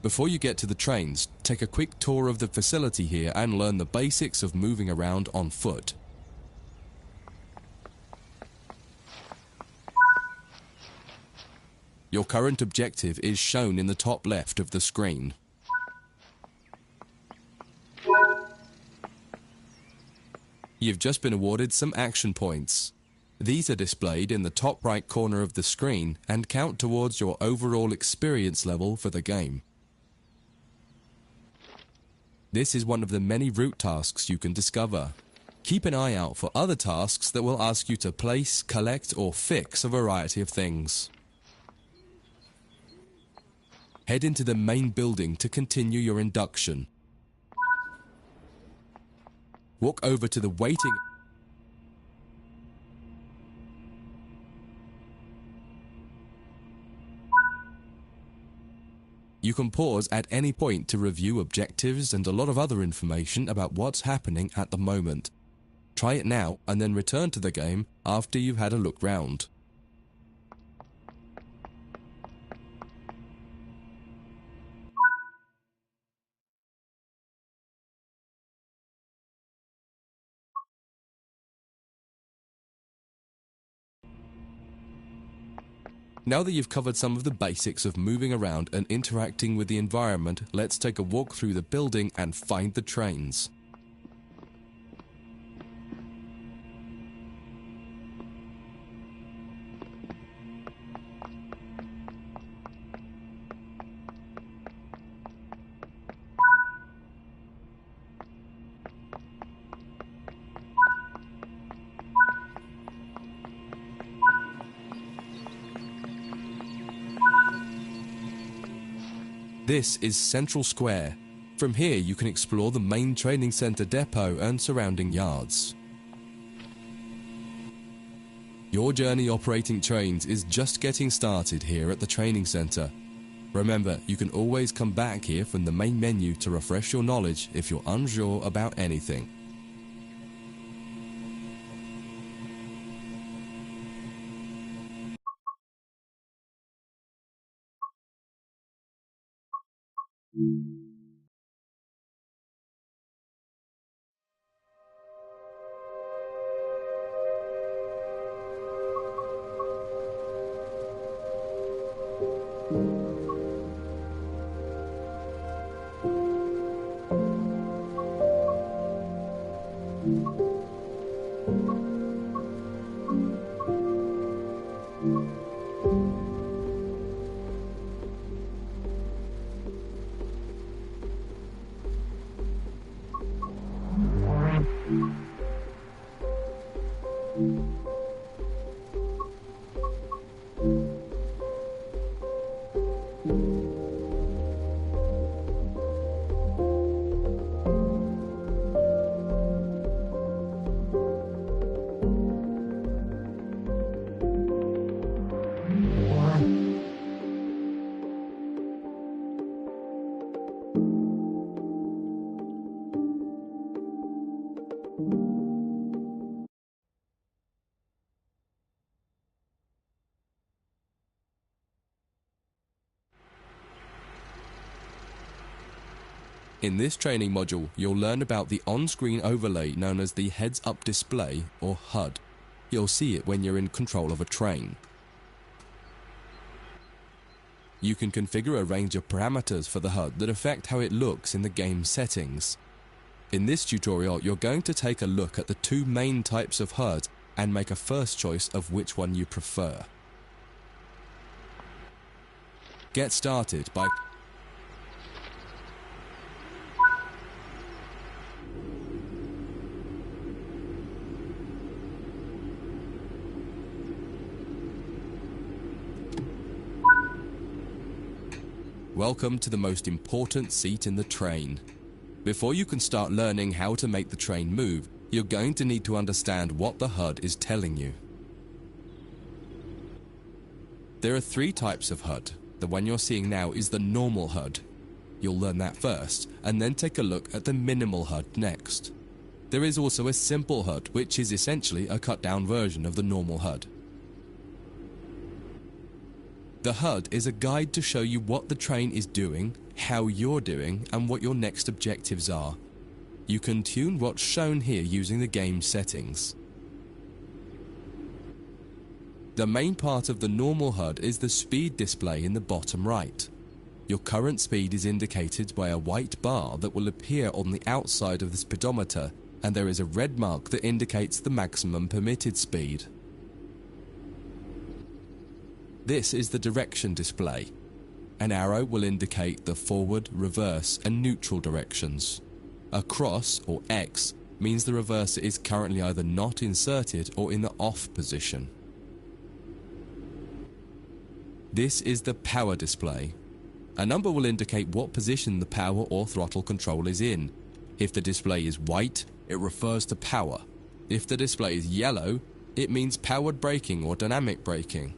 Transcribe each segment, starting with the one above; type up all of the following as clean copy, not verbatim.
Before you get to the trains, take a quick tour of the facility here and learn the basics of moving around on foot. Your current objective is shown in the top left of the screen. You've just been awarded some action points. These are displayed in the top right corner of the screen and count towards your overall experience level for the game. This is one of the many route tasks you can discover. Keep an eye out for other tasks that will ask you to place, collect, or fix a variety of things. Head into the main building to continue your induction. Walk over to the waiting. You can pause at any point to review objectives and a lot of other information about what's happening at the moment. Try it now and then return to the game after you've had a look round. Now that you've covered some of the basics of moving around and interacting with the environment, let's take a walk through the building and find the trains. This is Central Square. From here you can explore the main training center depot and surrounding yards. Your journey operating trains is just getting started here at the training center. Remember, you can always come back here from the main menu to refresh your knowledge if you're unsure about anything. In this training module, you'll learn about the on-screen overlay known as the heads-up display, or HUD. You'll see it when you're in control of a train. You can configure a range of parameters for the HUD that affect how it looks in the game settings. In this tutorial, you're going to take a look at the two main types of HUD and make a first choice of which one you prefer. Get started by Welcome to the most important seat in the train. Before you can start learning how to make the train move, you're going to need to understand what the HUD is telling you. There are three types of HUD. The one you're seeing now is the normal HUD. You'll learn that first, and then take a look at the minimal HUD next. There is also a simple HUD, which is essentially a cut-down version of the normal HUD. The HUD is a guide to show you what the train is doing, how you're doing, and what your next objectives are. You can tune what's shown here using the game settings. The main part of the normal HUD is the speed display in the bottom right. Your current speed is indicated by a white bar that will appear on the outside of the speedometer, and there is a red mark that indicates the maximum permitted speed. This is the direction display. An arrow will indicate the forward, reverse, and neutral directions. A cross, or X, means the reverser is currently either not inserted or in the off position. This is the power display. A number will indicate what position the power or throttle control is in. If the display is white, it refers to power. If the display is yellow, it means powered braking or dynamic braking.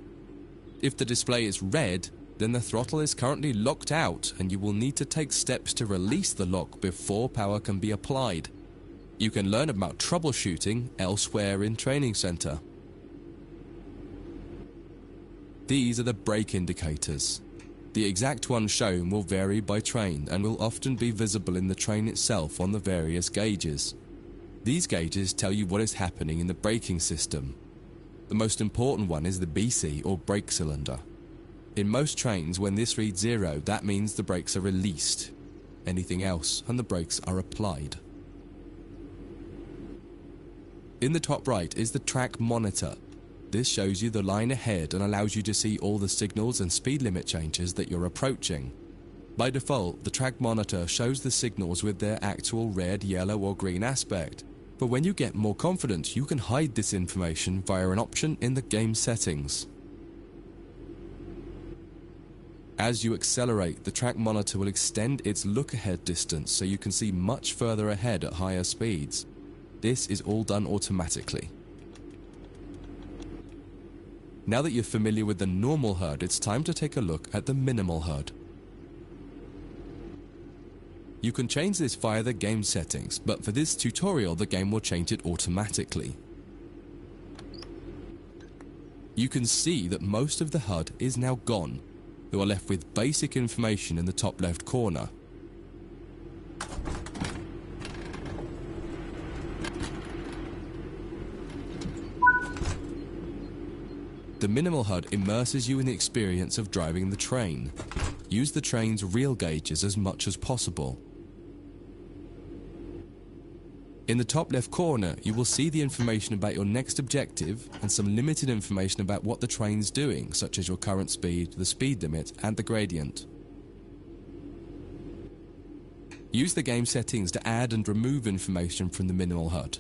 If the display is red, then the throttle is currently locked out and you will need to take steps to release the lock before power can be applied. You can learn about troubleshooting elsewhere in Training Center. These are the brake indicators. The exact one shown will vary by train and will often be visible in the train itself on the various gauges. These gauges tell you what is happening in the braking system. The most important one is the BC or brake cylinder. In most trains, when this reads 0, that means the brakes are released. Anything else and the brakes are applied. In the top right is the track monitor. This shows you the line ahead and allows you to see all the signals and speed limit changes that you're approaching. By default, the track monitor shows the signals with their actual red, yellow or green aspect. But when you get more confident, you can hide this information via an option in the game settings. As you accelerate, the track monitor will extend its look-ahead distance so you can see much further ahead at higher speeds. This is all done automatically. Now that you're familiar with the normal HUD, it's time to take a look at the minimal HUD. You can change this via the game settings, but for this tutorial the game will change it automatically. You can see that most of the HUD is now gone. You are left with basic information in the top left corner. The minimal HUD immerses you in the experience of driving the train. Use the train's real gauges as much as possible. In the top left corner, you will see the information about your next objective and some limited information about what the train's doing, such as your current speed, the speed limit, and the gradient. Use the game settings to add and remove information from the minimal HUD.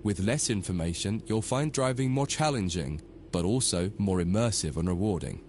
With less information, you'll find driving more challenging, but also more immersive and rewarding.